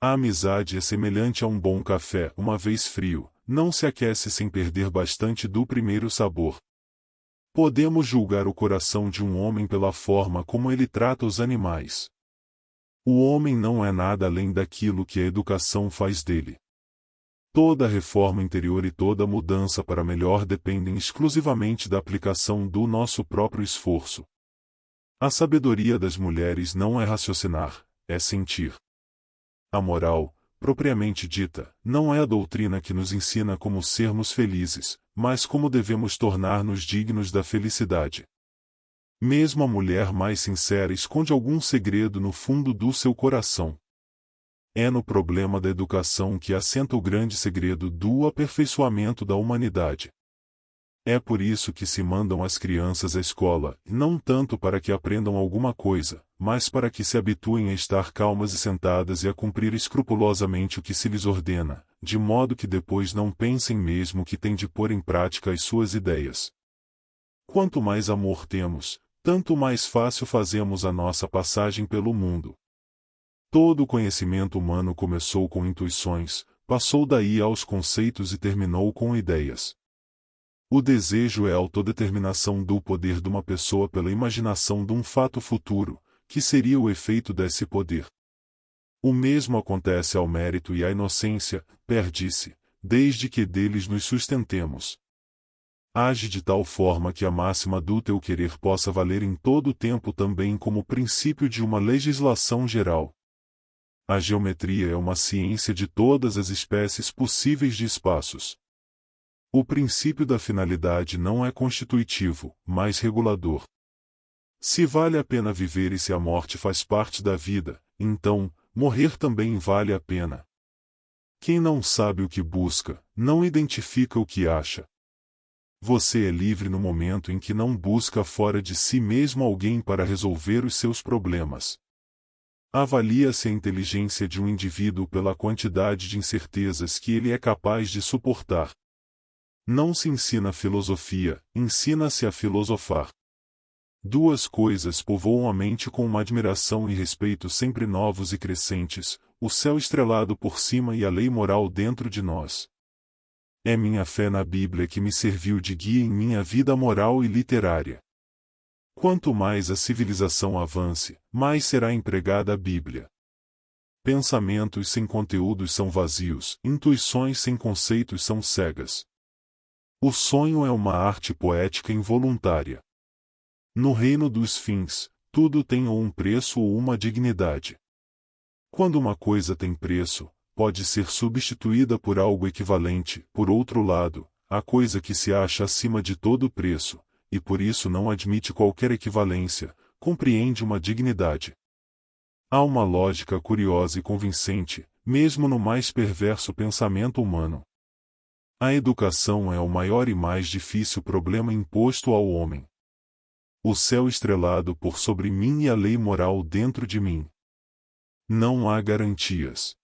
A amizade é semelhante a um bom café, uma vez frio, não se aquece sem perder bastante do primeiro sabor. Podemos julgar o coração de um homem pela forma como ele trata os animais. O homem não é nada além daquilo que a educação faz dele. Toda reforma interior e toda mudança para melhor dependem exclusivamente da aplicação do nosso próprio esforço. A sabedoria das mulheres não é raciocinar, é sentir. A moral, propriamente dita, não é a doutrina que nos ensina como sermos felizes, mas como devemos tornar-nos dignos da felicidade. Mesmo a mulher mais sincera esconde algum segredo no fundo do seu coração. É no problema da educação que assenta o grande segredo do aperfeiçoamento da humanidade. É por isso que se mandam as crianças à escola, não tanto para que aprendam alguma coisa, mas para que se habituem a estar calmas e sentadas e a cumprir escrupulosamente o que se lhes ordena, de modo que depois não pensem mesmo que têm de pôr em prática as suas ideias. Quanto mais amor temos, tanto mais fácil fazemos a nossa passagem pelo mundo. Todo o conhecimento humano começou com intuições, passou daí aos conceitos e terminou com ideias. O desejo é a autodeterminação do poder de uma pessoa pela imaginação de um fato futuro, que seria o efeito desse poder. O mesmo acontece ao mérito e à inocência, perde-se, desde que deles nos sustentemos. Age de tal forma que a máxima do teu querer possa valer em todo o tempo também como princípio de uma legislação geral. A geometria é uma ciência de todas as espécies possíveis de espaços. O princípio da finalidade não é constitutivo, mas regulador. Se vale a pena viver e se a morte faz parte da vida, então, morrer também vale a pena. Quem não sabe o que busca, não identifica o que acha. Você é livre no momento em que não busca fora de si mesmo alguém para resolver os seus problemas. Avalia-se a inteligência de um indivíduo pela quantidade de incertezas que ele é capaz de suportar. Não se ensina filosofia, ensina-se a filosofar. Duas coisas povoam a mente com uma admiração e respeito sempre novos e crescentes, o céu estrelado por cima e a lei moral dentro de nós. É minha fé na Bíblia que me serviu de guia em minha vida moral e literária. Quanto mais a civilização avance, mais será empregada a Bíblia. Pensamentos sem conteúdos são vazios, intuições sem conceitos são cegas. O sonho é uma arte poética involuntária. No reino dos fins, tudo tem ou um preço ou uma dignidade. Quando uma coisa tem preço, pode ser substituída por algo equivalente. Por outro lado, a coisa que se acha acima de todo preço, e por isso não admite qualquer equivalência, compreende uma dignidade. Há uma lógica curiosa e convincente, mesmo no mais perverso pensamento humano. A educação é o maior e mais difícil problema imposto ao homem. O céu estrelado por sobre mim e a lei moral dentro de mim. Não há garantias.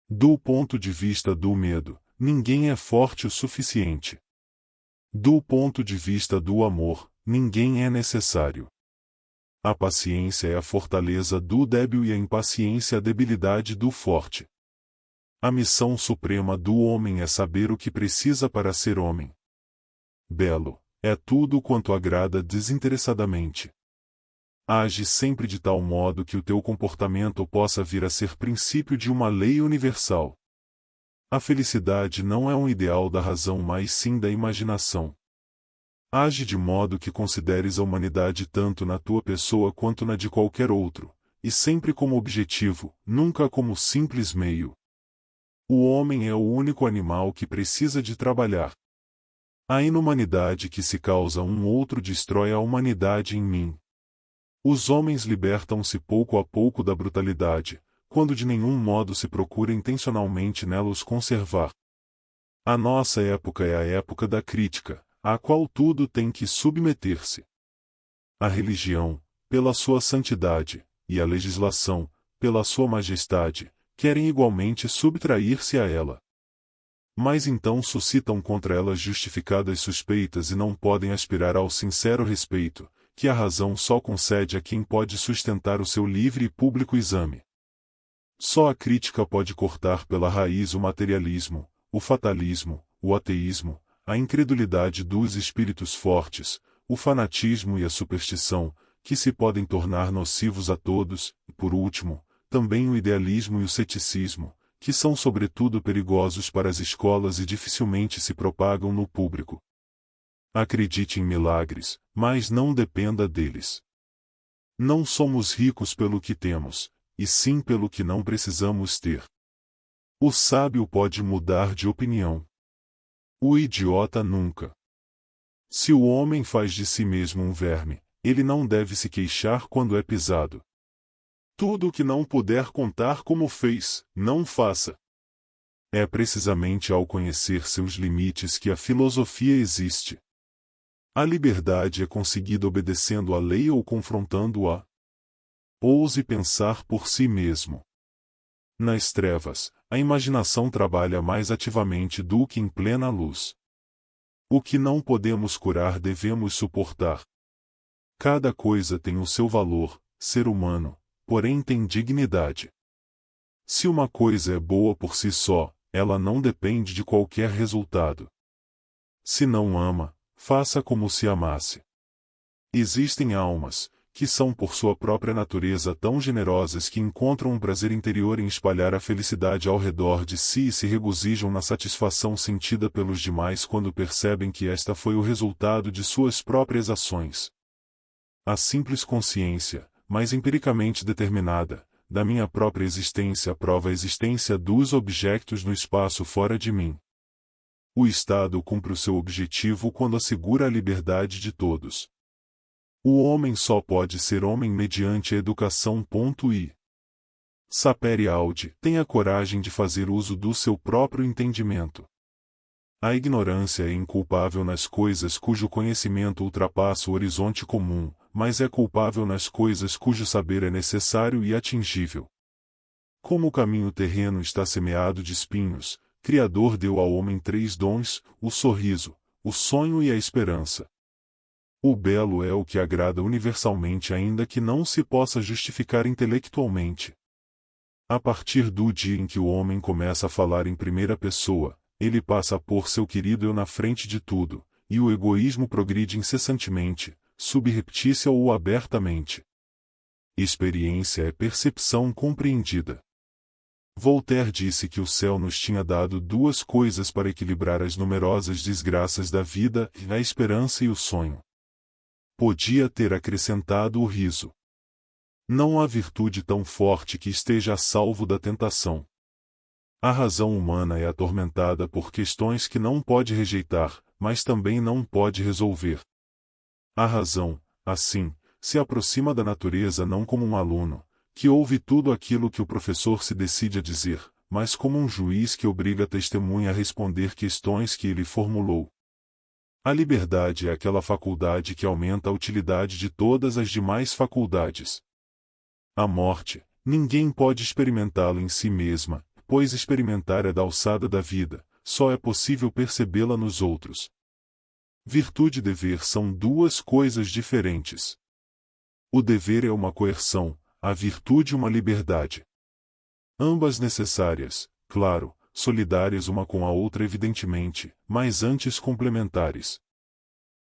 Do ponto de vista do medo, ninguém é forte o suficiente. Do ponto de vista do amor, ninguém é necessário. A paciência é a fortaleza do débil e a impaciência a debilidade do forte. A missão suprema do homem é saber o que precisa para ser homem. Belo, é tudo quanto agrada desinteressadamente. Age sempre de tal modo que o teu comportamento possa vir a ser princípio de uma lei universal. A felicidade não é um ideal da razão, mas sim da imaginação. Age de modo que consideres a humanidade tanto na tua pessoa quanto na de qualquer outro, e sempre como objetivo, nunca como simples meio. O homem é o único animal que precisa de trabalhar. A inumanidade que se causa um outro destrói a humanidade em mim. Os homens libertam-se pouco a pouco da brutalidade, quando de nenhum modo se procura intencionalmente nela os conservar. A nossa época é a época da crítica, à qual tudo tem que submeter-se. A religião, pela sua santidade, e a legislação, pela sua majestade, querem igualmente subtrair-se a ela. Mas então suscitam contra elas justificadas suspeitas e não podem aspirar ao sincero respeito, que a razão só concede a quem pode sustentar o seu livre e público exame. Só a crítica pode cortar pela raiz o materialismo, o fatalismo, o ateísmo, a incredulidade dos espíritos fortes, o fanatismo e a superstição, que se podem tornar nocivos a todos, e por último, também o idealismo e o ceticismo, que são sobretudo perigosos para as escolas e dificilmente se propagam no público. Acredite em milagres, mas não dependa deles. Não somos ricos pelo que temos, e sim pelo que não precisamos ter. O sábio pode mudar de opinião. O idiota nunca. Se o homem faz de si mesmo um verme, ele não deve se queixar quando é pisado. Tudo o que não puder contar como fez, não faça. É precisamente ao conhecer seus limites que a filosofia existe. A liberdade é conseguida obedecendo à lei ou confrontando-a. Ouse pensar por si mesmo. Nas trevas, a imaginação trabalha mais ativamente do que em plena luz. O que não podemos curar devemos suportar. Cada coisa tem o seu valor, ser humano, porém tem dignidade. Se uma coisa é boa por si só, ela não depende de qualquer resultado. Se não ama, faça como se amasse. Existem almas, que são por sua própria natureza tão generosas que encontram um prazer interior em espalhar a felicidade ao redor de si e se regozijam na satisfação sentida pelos demais quando percebem que esta foi o resultado de suas próprias ações. A simples consciência, mais empiricamente determinada, da minha própria existência prova a existência dos objetos no espaço fora de mim. O Estado cumpre o seu objetivo quando assegura a liberdade de todos. O homem só pode ser homem mediante a educação. E. Sapere aude, tenha coragem de fazer uso do seu próprio entendimento. A ignorância é inculpável nas coisas cujo conhecimento ultrapassa o horizonte comum, mas é culpável nas coisas cujo saber é necessário e atingível. Como o caminho terreno está semeado de espinhos, Criador deu ao homem 3 dons: o sorriso, o sonho e a esperança. O belo é o que agrada universalmente ainda que não se possa justificar intelectualmente. A partir do dia em que o homem começa a falar em primeira pessoa, ele passa a pôr seu querido eu na frente de tudo, e o egoísmo progride incessantemente, subreptícia ou abertamente. Experiência é percepção compreendida. Voltaire disse que o céu nos tinha dado 2 coisas para equilibrar as numerosas desgraças da vida, a esperança e o sonho. Podia ter acrescentado o riso. Não há virtude tão forte que esteja a salvo da tentação. A razão humana é atormentada por questões que não pode rejeitar, mas também não pode resolver. A razão, assim, se aproxima da natureza não como um aluno, que ouve tudo aquilo que o professor se decide a dizer, mas como um juiz que obriga a testemunha a responder questões que ele formulou. A liberdade é aquela faculdade que aumenta a utilidade de todas as demais faculdades. A morte, ninguém pode experimentá-la em si mesma, pois experimentar é da alçada da vida, só é possível percebê-la nos outros. Virtude e dever são 2 coisas diferentes. O dever é uma coerção, a virtude uma liberdade. Ambas necessárias, claro, solidárias uma com a outra evidentemente, mas antes complementares.